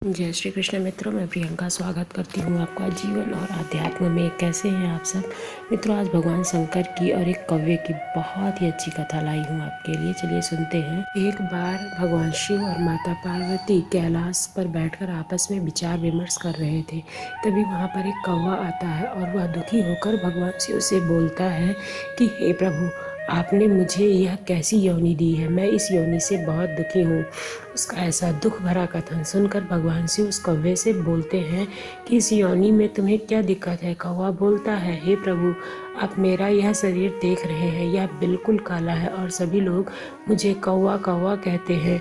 जय श्री कृष्ण मित्रों, मैं प्रियंका स्वागत करती हूँ आपका जीवन और आध्यात्म में। कैसे हैं आप सब मित्रों? आज भगवान शंकर की और एक कव्य की बहुत ही अच्छी कथा लाई हूँ आपके लिए। चलिए सुनते हैं। एक बार भगवान शिव और माता पार्वती कैलाश पर बैठकर आपस में विचार विमर्श कर रहे थे। तभी वहाँ पर एक कौवा आता है और वह दुखी होकर भगवान शिव से बोलता है कि हे प्रभु, आपने मुझे यह कैसी योनि दी है? मैं इस योनि से बहुत दुखी हूँ। उसका ऐसा दुख भरा कथन सुनकर भगवान शिव उस कौवे से बोलते हैं कि इस योनि में तुम्हें क्या दिक्कत है? कौवा बोलता है, हे प्रभु, आप मेरा यह शरीर देख रहे हैं, यह बिल्कुल काला है और सभी लोग मुझे कौवा कौवा कहते हैं।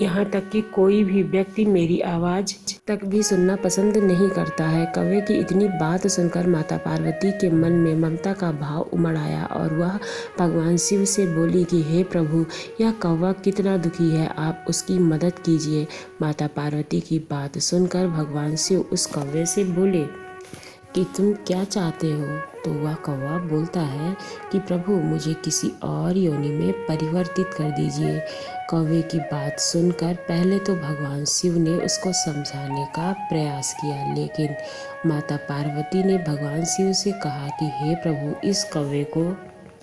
यहाँ तक कि कोई भी व्यक्ति मेरी आवाज़ तक भी सुनना पसंद नहीं करता है। कौवे की इतनी बात सुनकर माता पार्वती के मन में ममता का भाव उमड़ आया और वह भगवान शिव से बोली कि हे प्रभु, यह कौवा कितना दुखी है, आप उसकी मदद कीजिए। माता पार्वती की बात सुनकर भगवान शिव उस कौवे से बोले कि तुम क्या चाहते हो? तो वह कौवा बोलता है कि प्रभु, मुझे किसी और योनि में परिवर्तित कर दीजिए। कौवे की बात सुनकर पहले तो भगवान शिव ने उसको समझाने का प्रयास किया, लेकिन माता पार्वती ने भगवान शिव से कहा कि हे प्रभु, इस कौवे को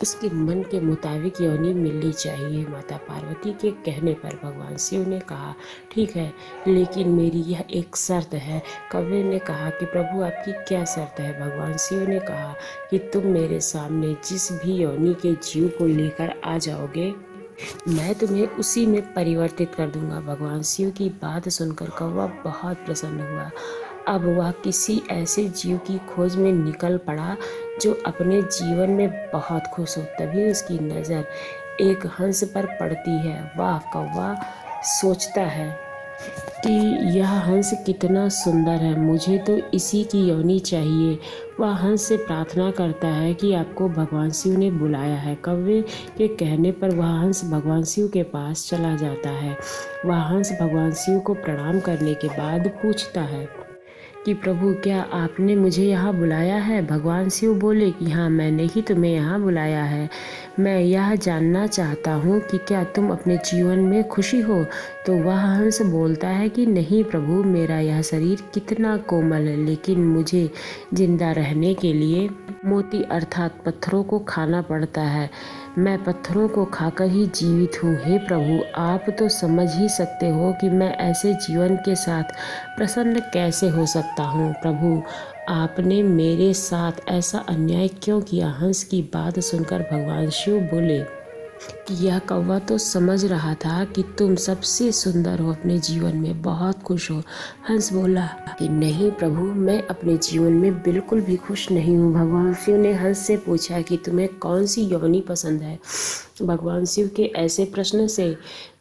उसके मन के मुताबिक योनि मिलनी चाहिए। माता पार्वती के कहने पर भगवान शिव ने कहा, ठीक है, लेकिन मेरी यह एक शर्त है। कौवे ने कहा कि प्रभु, आपकी क्या शर्त है? भगवान शिव ने कहा कि तुम मेरे सामने जिस भी योनि के जीव को लेकर आ जाओगे, मैं तुम्हें उसी में परिवर्तित कर दूंगा। भगवान शिव की बात सुनकर कौवा बहुत प्रसन्न हुआ। अब वह किसी ऐसे जीव की खोज में निकल पड़ा जो अपने जीवन में बहुत खुश हो। तभी उसकी नज़र एक हंस पर पड़ती है। वह कौवा सोचता है कि यह हंस कितना सुंदर है, मुझे तो इसी की योनि चाहिए। वह हंस से प्रार्थना करता है कि आपको भगवान शिव ने बुलाया है। कौवे के कहने पर वह हंस भगवान शिव के पास चला जाता है। वह हंस भगवान शिव को प्रणाम करने के बाद पूछता है कि प्रभु, क्या आपने मुझे यहाँ बुलाया है? भगवान शिव बोले कि हाँ, मैंने ही तुम्हें यहाँ बुलाया है। मैं यह जानना चाहता हूँ कि क्या तुम अपने जीवन में खुशी हो? तो वह हंस बोलता है कि नहीं प्रभु, मेरा यह शरीर कितना कोमल है, लेकिन मुझे जिंदा रहने के लिए मोती अर्थात पत्थरों को खाना पड़ता है। मैं पत्थरों को खाकर ही जीवित हूँ। हे प्रभु, आप तो समझ ही सकते हो कि मैं ऐसे जीवन के साथ प्रसन्न कैसे हो सकता हूँ। प्रभु, आपने मेरे साथ ऐसा अन्याय क्यों किया? हंस की बात सुनकर भगवान शिव बोले कि यह कौवा तो समझ रहा था कि तुम सबसे सुंदर हो, अपने जीवन में बहुत खुश हो। हंस बोला कि नहीं प्रभु, मैं अपने जीवन में बिल्कुल भी खुश नहीं हूँ। भगवान शिव ने हंस से पूछा कि तुम्हें कौन सी योनि पसंद है? भगवान शिव के ऐसे प्रश्न से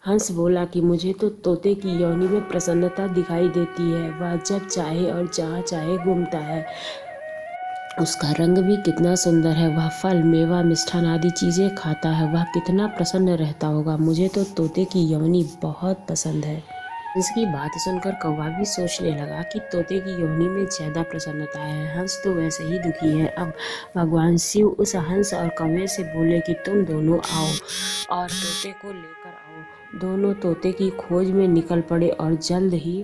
हंस बोला कि मुझे तो तोते की योनि में प्रसन्नता दिखाई देती है। वह जब चाहे और जहाँ चाहे घूमता है। उसका रंग भी कितना सुंदर है। वह फल, मेवा, मिष्ठान आदि चीज़ें खाता है। वह कितना प्रसन्न रहता होगा। मुझे तो तोते की योनि बहुत पसंद है। हंस की बात सुनकर कौवा भी सोचने लगा कि तोते की योनि में ज़्यादा प्रसन्नता है। हंस तो वैसे ही दुखी है। अब भगवान शिव उस हंस और कौवे से बोले कि तुम दोनों आओ और तोते को लेकर आओ। दोनों तोते की खोज में निकल पड़े और जल्द ही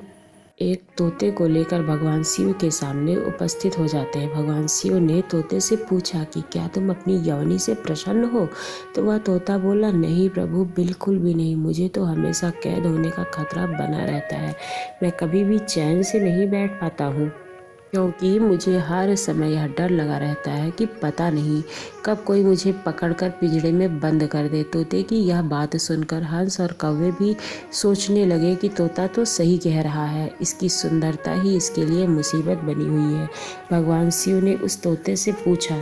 एक तोते को लेकर भगवान शिव के सामने उपस्थित हो जाते हैं। भगवान शिव ने तोते से पूछा कि क्या तुम अपनी योनि से प्रसन्न हो? तो वह तोता बोला, नहीं प्रभु, बिल्कुल भी नहीं। मुझे तो हमेशा कैद होने का खतरा बना रहता है। मैं कभी भी चैन से नहीं बैठ पाता हूँ, क्योंकि मुझे हर समय यह डर लगा रहता है कि पता नहीं कब कोई मुझे पकड़कर पिंजड़े में बंद कर दे। तोते की यह बात सुनकर हंस और कौवे भी सोचने लगे कि तोता तो सही कह रहा है, इसकी सुंदरता ही इसके लिए मुसीबत बनी हुई है। भगवान शिव ने उस तोते से पूछा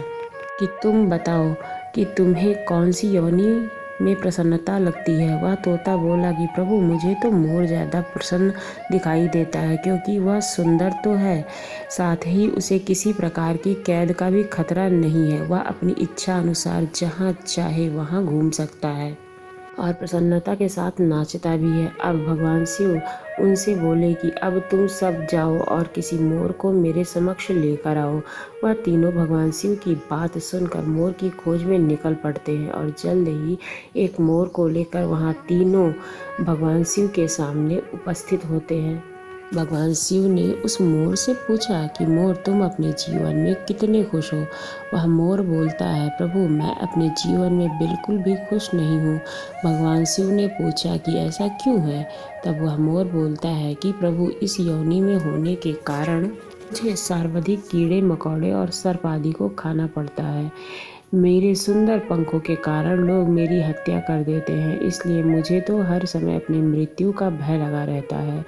कि तुम बताओ कि तुम्हें कौन सी योनि में प्रसन्नता लगती है? वह तोता बोला कि प्रभु, मुझे तो मोर ज़्यादा प्रसन्न दिखाई देता है, क्योंकि वह सुंदर तो है, साथ ही उसे किसी प्रकार की कैद का भी खतरा नहीं है। वह अपनी इच्छा अनुसार जहाँ चाहे वहाँ घूम सकता है और प्रसन्नता के साथ नाचता भी है। अब भगवान शिव उनसे बोले कि अब तुम सब जाओ और किसी मोर को मेरे समक्ष लेकर आओ। वह तीनों भगवान शिव की बात सुनकर मोर की खोज में निकल पड़ते हैं और जल्द ही एक मोर को लेकर वहाँ तीनों भगवान शिव के सामने उपस्थित होते हैं। भगवान शिव ने उस मोर से पूछा कि मोर, तुम अपने जीवन में कितने खुश हो। वह मोर बोलता है, प्रभु मैं अपने जीवन में बिल्कुल भी खुश नहीं हूँ। भगवान शिव ने पूछा कि ऐसा क्यों है। तब वह मोर बोलता है कि प्रभु, इस योनि में होने के कारण मुझे सर्वाधिक कीड़े मकोड़े और सर्प आदि को खाना पड़ता है। मेरे सुंदर पंखों के कारण लोग मेरी हत्या कर देते हैं, इसलिए मुझे तो हर समय अपनी मृत्यु का भय लगा रहता है।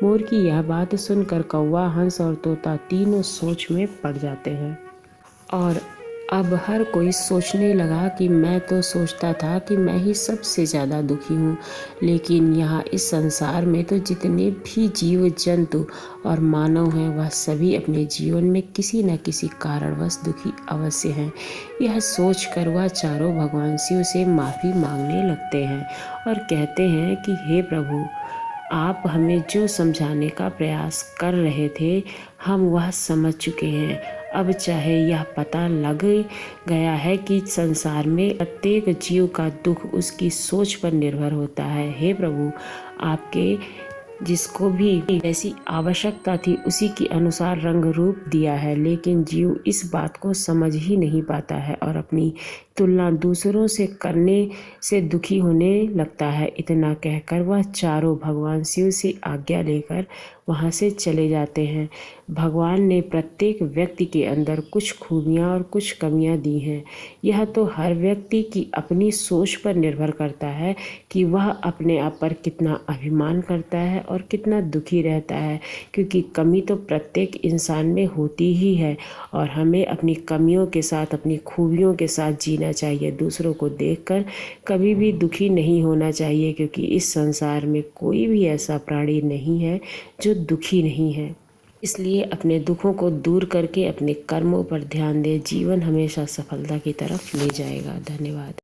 मोर की यह बात सुनकर कौवा, हंस और तोता तीनों सोच में पड़ जाते हैं। और अब हर कोई सोचने लगा कि मैं तो सोचता था कि मैं ही सबसे ज़्यादा दुखी हूँ, लेकिन यहाँ इस संसार में तो जितने भी जीव जंतु और मानव हैं, वह सभी अपने जीवन में किसी न किसी कारणवश दुखी अवश्य हैं। यह सोचकर वह चारों भगवान शिव से माफ़ी मांगने लगते हैं और कहते हैं कि हे प्रभु, आप हमें जो समझाने का प्रयास कर रहे थे, हम वह समझ चुके हैं। अब चाहे यह पता लग गया है कि संसार में प्रत्येक जीव का दुख उसकी सोच पर निर्भर होता है। हे प्रभु, आपके जिसको भी जैसी आवश्यकता थी उसी के अनुसार रंग रूप दिया है, लेकिन जीव इस बात को समझ ही नहीं पाता है और अपनी तुलना दूसरों से करने से दुखी होने लगता है। इतना कहकर वह चारों भगवान शिव से आज्ञा लेकर वहाँ से चले जाते हैं। भगवान ने प्रत्येक व्यक्ति के अंदर कुछ खूबियाँ और कुछ कमियाँ दी हैं। यह तो हर व्यक्ति की अपनी सोच पर निर्भर करता है कि वह अपने आप पर कितना अभिमान करता है और कितना दुखी रहता है, क्योंकि कमी तो प्रत्येक इंसान में होती ही है और हमें अपनी कमियों के साथ, अपनी खूबियों के साथ जीना चाहिए। दूसरों को देखकर कभी भी दुखी नहीं होना चाहिए, क्योंकि इस संसार में कोई भी ऐसा प्राणी नहीं है जो दुखी नहीं है। इसलिए अपने दुखों को दूर करके अपने कर्मों पर ध्यान दें। जीवन हमेशा सफलता की तरफ ले जाएगा। धन्यवाद।